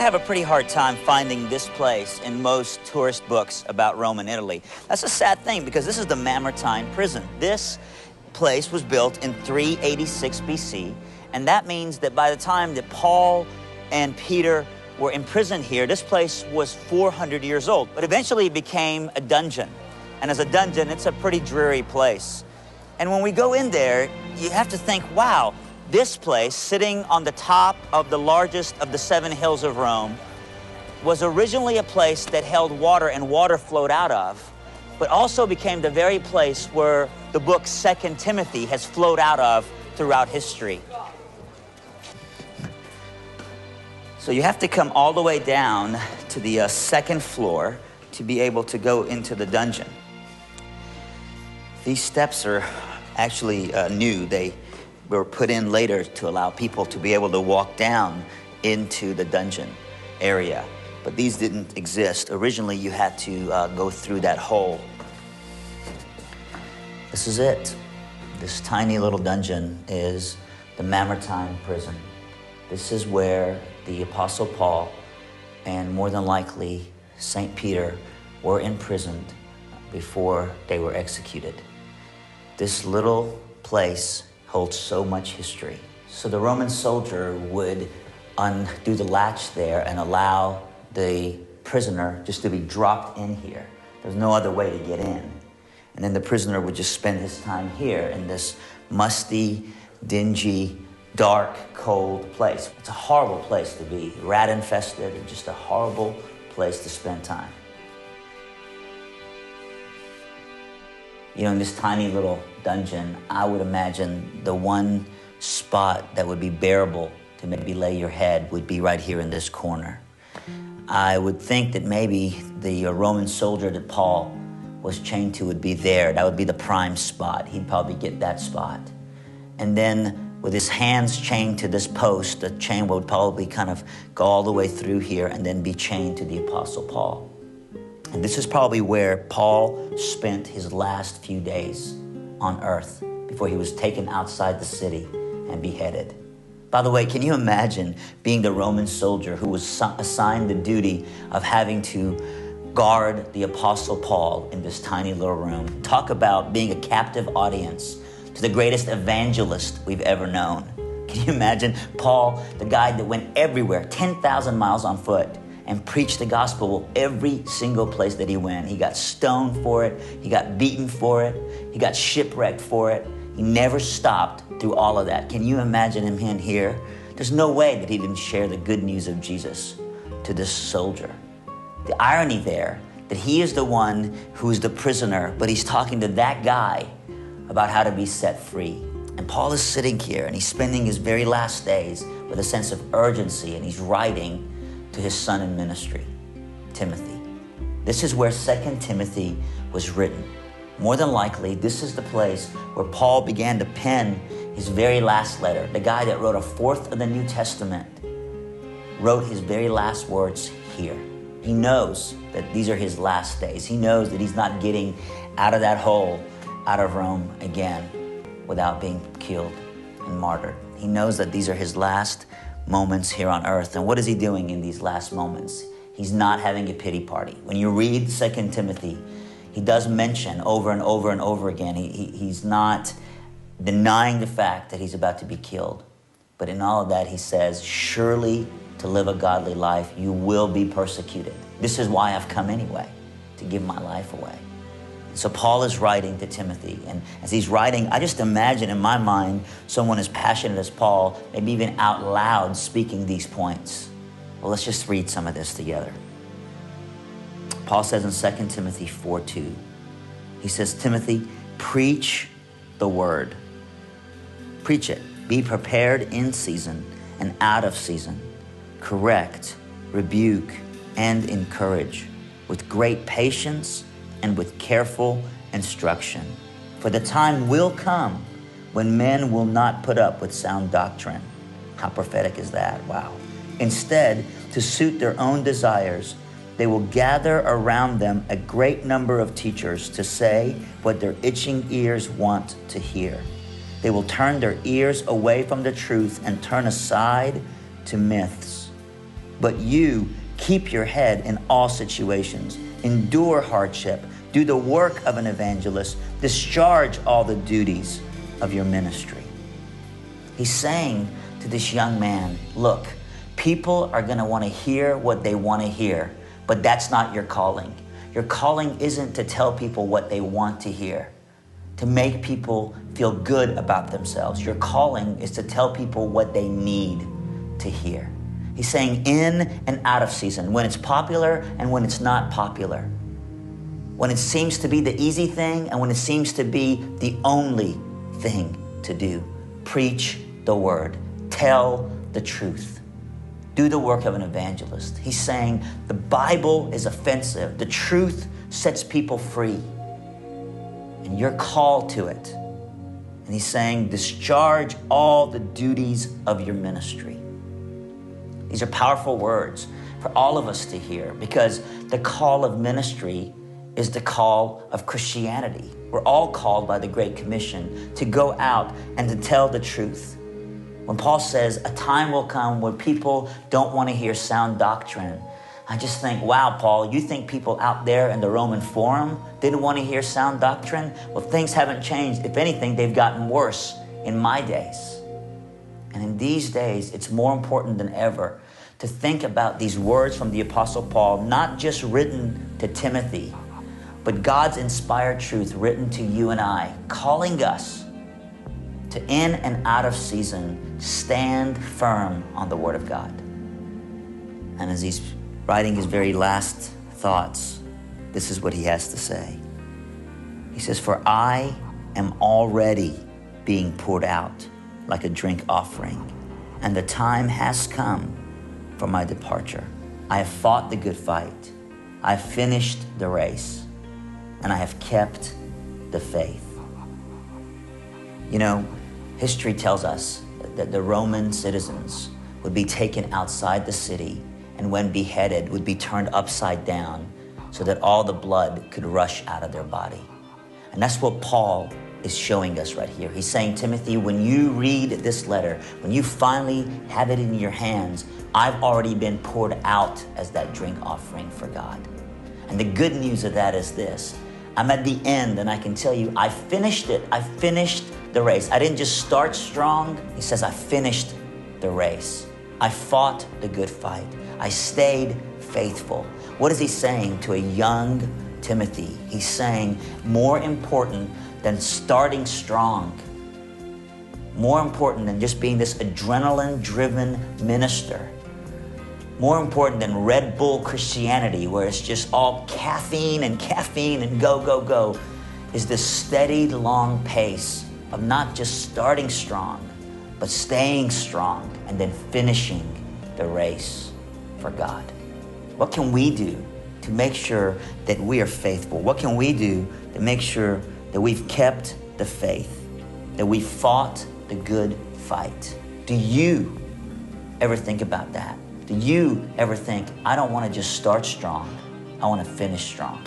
have a pretty hard time finding this place in most tourist books about Roman Italy. That's a sad thing because this is the Mamertine prison. This place was built in 386 BC, and that means that by the time that Paul and Peter were imprisoned here, this place was 400 years old. But eventually it became a dungeon. And as a dungeon, it's a pretty dreary place. And when we go in there, you have to think, wow, this place, sitting on the top of the largest of the 7 hills of Rome, was originally a place that held water and water flowed out of, but also became the very place where the book 2 Timothy has flowed out of throughout history. So you have to come all the way down to the second floor to be able to go into the dungeon. These steps are actually new. They were put in later to allow people to be able to walk down into the dungeon area. But these didn't exist. Originally, you had to go through that hole. This is it. This tiny little dungeon is the Mamertine prison. This is where the Apostle Paul and more than likely St. Peter were imprisoned before they were executed. This little place holds so much history. So the Roman soldier would undo the latch there and allow the prisoner just to be dropped in here. There's no other way to get in. And then the prisoner would just spend his time here in this musty, dingy, dark, cold place. It's a horrible place to be, rat-infested, and just a horrible place to spend time. You know, in this tiny little dungeon, I would imagine the one spot that would be bearable to maybe lay your head would be right here in this corner. I would think that maybe the Roman soldier that Paul was chained to would be there. That would be the prime spot. He'd probably get that spot. And then with his hands chained to this post, the chain would probably kind of go all the way through here and then be chained to the Apostle Paul. And this is probably where Paul spent his last few days on earth before he was taken outside the city and beheaded. By the way, can you imagine being the Roman soldier who was assigned the duty of having to guard the Apostle Paul in this tiny little room? Talk about being a captive audience to the greatest evangelist we've ever known. Can you imagine Paul, the guy that went everywhere, 10,000 miles on foot, and preached the gospel every single place that he went? He got stoned for it. He got beaten for it. He got shipwrecked for it. He never stopped through all of that. Can you imagine him in here? There's no way that he didn't share the good news of Jesus to this soldier. The irony there, that he is the one who is the prisoner, but he's talking to that guy about how to be set free. And Paul is sitting here and he's spending his very last days with a sense of urgency, and he's writing to his son in ministry, Timothy. This is where 2 Timothy was written. More than likely, this is the place where Paul began to pen his very last letter. The guy that wrote a fourth of the New Testament wrote his very last words here. He knows that these are his last days. He knows that he's not getting out of that hole, out of Rome again, without being killed and martyred. He knows that these are his last moments here on earth. And what is he doing in these last moments? He's not having a pity party. When you read 2 Timothy, he does mention over and over and over again, he's not denying the fact that he's about to be killed. But in all of that, he says, surely to live a godly life, you will be persecuted. This is why I've come anyway, to give my life away. So Paul is writing to Timothy, and as he's writing, I just imagine in my mind someone as passionate as Paul, maybe even out loud speaking these points. Well, let's just read some of this together. Paul says in 2 Timothy 4:2, he says, Timothy, preach the word. Preach it. Be prepared in season and out of season. Correct, rebuke, and encourage with great patience and with careful instruction. For the time will come when men will not put up with sound doctrine. How prophetic is that? Wow. Instead, to suit their own desires, they will gather around them a great number of teachers to say what their itching ears want to hear. They will turn their ears away from the truth and turn aside to myths. But you keep your head in all situations, endure hardship, do the work of an evangelist, discharge all the duties of your ministry. He's saying to this young man, look, people are going to want to hear what they want to hear, but that's not your calling. Your calling isn't to tell people what they want to hear, to make people feel good about themselves. Your calling is to tell people what they need to hear. He's saying in and out of season, when it's popular and when it's not popular, when it seems to be the easy thing and when it seems to be the only thing to do. Preach the word. Tell the truth. Do the work of an evangelist. He's saying the Bible is offensive. The truth sets people free. And you're called to it. And he's saying discharge all the duties of your ministry. These are powerful words for all of us to hear, because the call of ministry is the call of Christianity. We're all called by the Great Commission to go out and to tell the truth. When Paul says a time will come where people don't want to hear sound doctrine, I just think, wow, Paul, you think people out there in the Roman Forum didn't want to hear sound doctrine? Well, things haven't changed. If anything, they've gotten worse in my days. And in these days, it's more important than ever to think about these words from the Apostle Paul, not just written to Timothy, but God's inspired truth written to you and I, calling us to in and out of season, stand firm on the Word of God. And as he's writing his very last thoughts, this is what he has to say. He says, for I am already being poured out like a drink offering, and the time has come for my departure. I have fought the good fight. I have finished the race, and I have kept the faith. You know, history tells us that the Roman citizens would be taken outside the city and when beheaded would be turned upside down so that all the blood could rush out of their body. And that's what Paul is showing us right here. He's saying, Timothy, when you read this letter, when you finally have it in your hands, I've already been poured out as that drink offering for God. And the good news of that is this. I'm at the end, and I can tell you, I finished it. I finished the race. I didn't just start strong. He says, I finished the race. I fought the good fight. I stayed faithful. What is he saying to a young Timothy? He's saying, more important than starting strong, more important than just being this adrenaline-driven minister, more important than Red Bull Christianity, where it's just all caffeine and go, go, go, is this steady, long pace of not just starting strong, but staying strong and then finishing the race for God. What can we do to make sure that we are faithful? What can we do to make sure that we've kept the faith, that we fought the good fight? Do you ever think about that? Do you ever think, I don't want to just start strong, I want to finish strong?